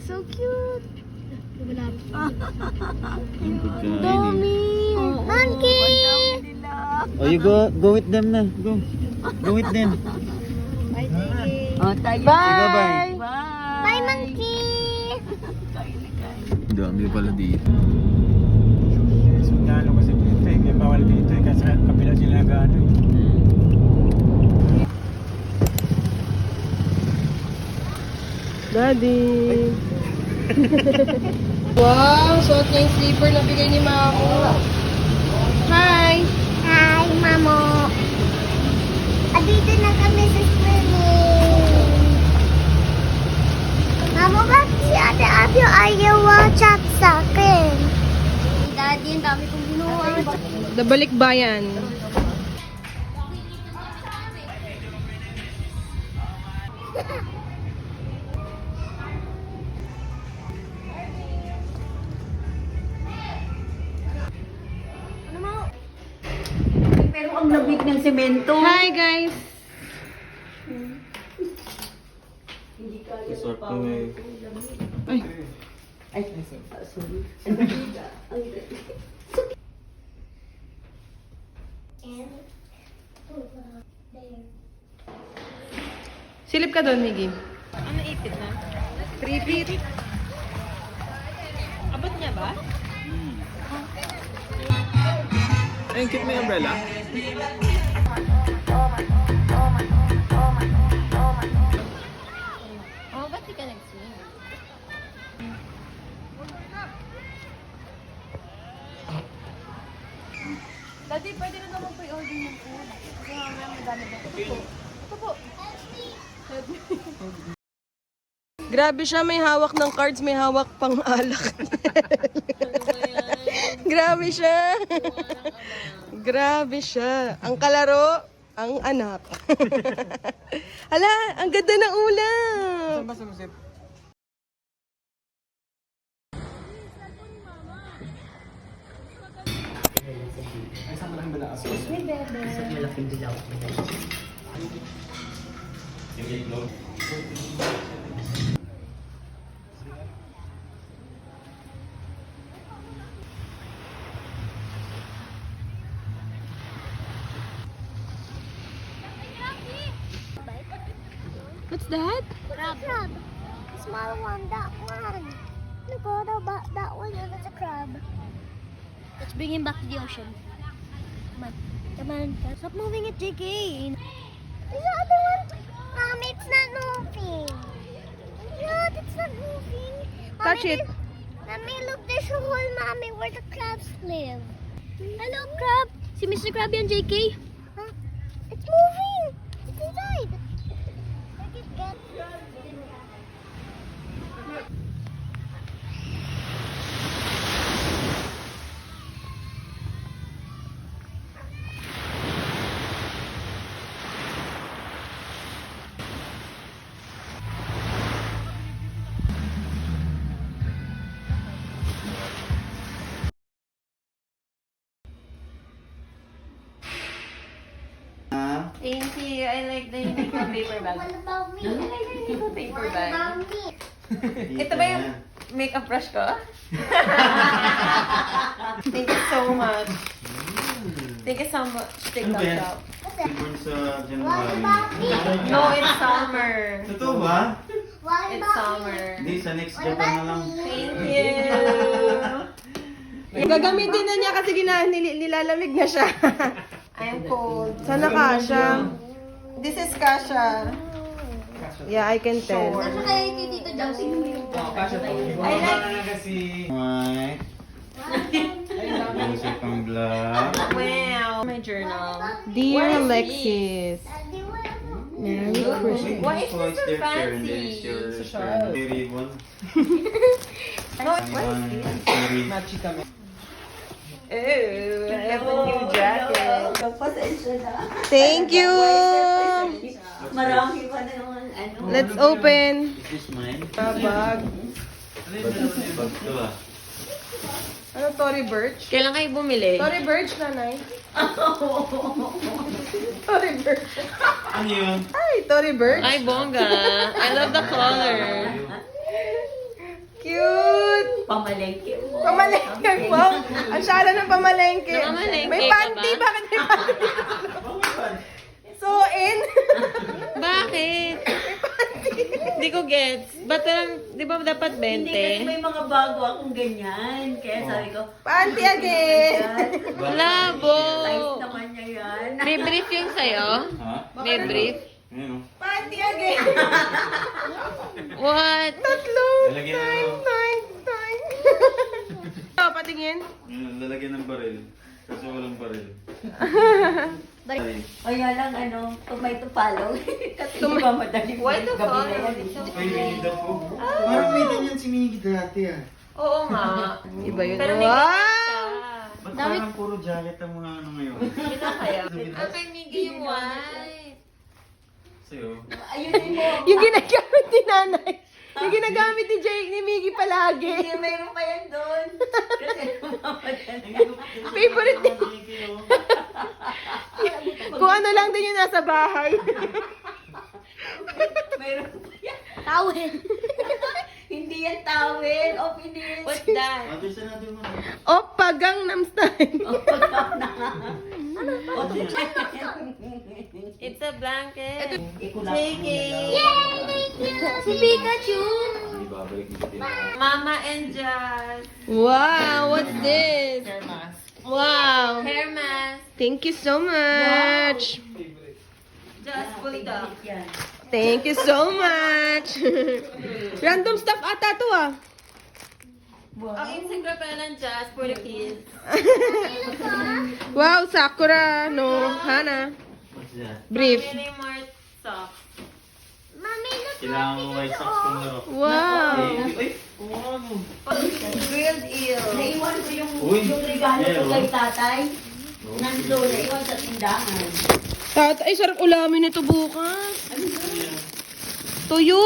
So cute. Yung pagkain eh. Dami. Monkey. Oh, you go with them na. Go. Go with them. Bye, Jiggy. Oh, tayo. Sige, bye. Bye, monkey. Dami pala dito. Sundalo kasi dito eh. Kaya bawal dito eh. Kasi kapila sila gano eh. Daddy. Wow, suot niya yung slipper na bigay ni Mamo. Hi. Hi, Mamo. Dito na kami sa swimming. Mamo, bakit si Ate Abyo ayaw chat sa akin? Daddy, ang dami kong ginawa. Dabalikbayan. Pero ang labig ng semento. Hi guys. Resort kami. Ay. Sorry. Silip ka doon, Miggy. Ano ipit na? 3 feet. Abot niya ba? Ayun, keep mo yung umbrella. Oh, ba't di ka nag-swim? Daddy, pwede na naman pa-order yung food. Kasi mamaya madami na. Ito po. Grabe siya, may hawak ng cards, may hawak pang alak. Grabe siya. Grabe siya. Ang kalaro, ang anak. Hala, ang ganda ng ulam. Saan ba sumusip? Ay, saan malaking bala? What's that? Crab. Crab. The small one, that one. Look, that one, and that's a crab. Let's bring him back to the ocean. Come on. Come on. Stop moving it, JK. The other one. Mommy, it's not moving. Look, it's not moving. Touch it. Mommy, look, there's a hole, Mommy, where the crabs live. Hello, crab. Si Mr. Crab yan, JK. Huh? It's moving. It's inside. Look, it gets... Thank you. I like the unicorn paper bag. What about me? I like the unicorn paper What bag. about me? Ito ba yung makeup brush ko? Thank you so much. Thank you so much, Ano ba yan? TikTok shop. Born sa What January. about me? No, it's summer. Totoo ba? What It's about summer. Hindi, sa next What Japan na about lang. me? Thank you. Gagamitin na niya kasi nilalamig na siya. I'm cold. Sana kasha. This is Kasha. Yeah, I can tell. Sure. Ano kaya kay Tito Josie? I like kasi... White. Music pang black. Wow. My journal. Dear What is Alexis, Merry Christmas. Why is So this it's so their turn, then it's fancy? your So turn. Very one. No, what is this? Sorry. Machi kami. Ooh, I have a new jacket. Thank you. Marami pa na naman, ano. Let's open. Is this mine? Bag. Bag to ah. Ano, Tory Burch? Kailan kayo bumili? Tory Burch, nanay. Tory Burch. Ano yun? Ay, Tory Burch. Ay, bongga. I love the color. pamalengke. Pamalengke mo. Ang sala ng pamalengke. Namamalengke May ka panty. ba? Bakit may panty? Suin. Bakit? Hindi ko gets. Ba't lang, di ba dapat 20? Hindi kasi may mga bago akong ganyan. Kaya sabi ko, Panty again. Labo! size naman niya yan. May brief yung sa'yo? Ha? May brief? Ayun o. Panty again. What? Tatlo. Lalagyan mo. Time. Oh, patingin. Ayun, lalagyan ng baril. Kasi walang baril. O yan lang, tomato follow. Kasi di ba madaling Why the gabi fuck? na yan. Ay, Miggy po. Parang may ganyan si Miggy dati ah. Oo nga. Iba yun. Pero may Wow! Ba't parang puro jacket ang mga ano ngayon? kaya. Ah, kay Miggy yung white. Sa'yo. Ayunin mo. Yung ginagamit ni nanay. Yung ginagamit ni Jake, ni Miggy palagi. Hindi, mayroon pa yan doon. Kasi mamamadali. Favorite niya. Kung ano lang din yung nasa bahay. Mayroon pa yan. Tawin. Hindi yan towel. O, hindi yan. What's that? Ate, saan natin mo? Oppa Gangnam Style. It's a blanket. Take it. Si Pikachu. Hindi babalik dito din. Mama and Jazz. Wow, what's this? Wow. Hair mask. Thank you so much. Jazz bulldog. Yan. Thank you so much. Random stuff ata to ah. Ang Instagram pala ng Jazz for the kids. Wow, Sakura, no, Hana. What's that? Brief. Many more socks. Mami, look. Kailangan mo white socks kung laro. Wow. Ay, ano? Grilled eel. Naiwan ko Uy, yung regalo ko meron. kay tatay. Nandun, naiwan sa tindahan. Ay, sarap ulamin nito bukas. Tuyo.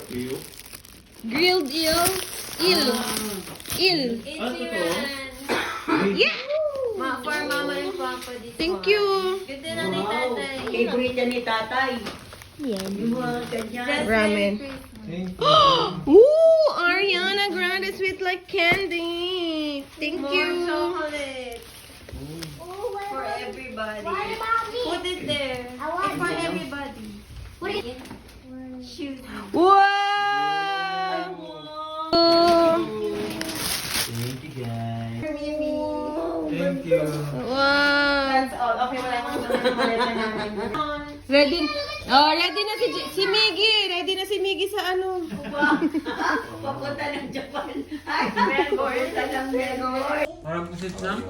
Iyo. Grilled eel. Il. Ah, totoo? Yeah. For mama and papa dito. Thank you. Ganda na ni tatay. Favorite yan ni tatay. Yung mga ganyan. Jazz Ramen. Merry Christmas. Ooh, Ariana Grande sweet like candy. Thank More you. chocolate. Oh, what For about, everybody. what about me? Put it there. I want It's for to. everybody. What is Shoot. Wow. Thank you guys. Thank you. Wow. That's all. Okay, wala nang Ready? Oh, ready na si Miggy. Ready na si Miggy sa ano. Papunta ng Japan. Ay, Melbourne. Sa Melbourne. Parang pusit lang.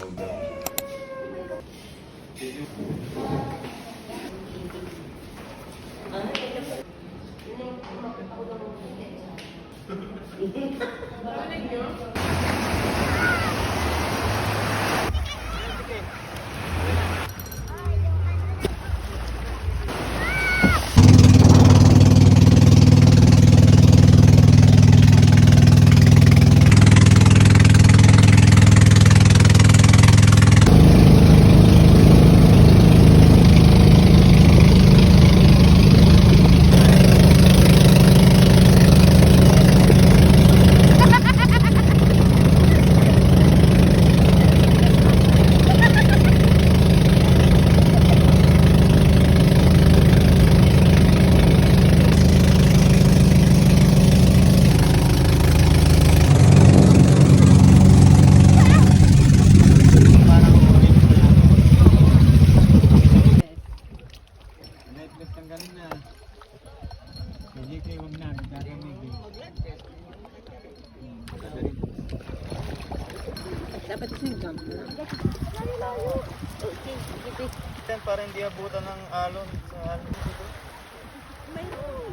Netflix tanggalin na. Hindi kayo huwag na. Gagamitin. Dapat isinggam. Para hindi abutan ng alon sa alon dito. Mayroon.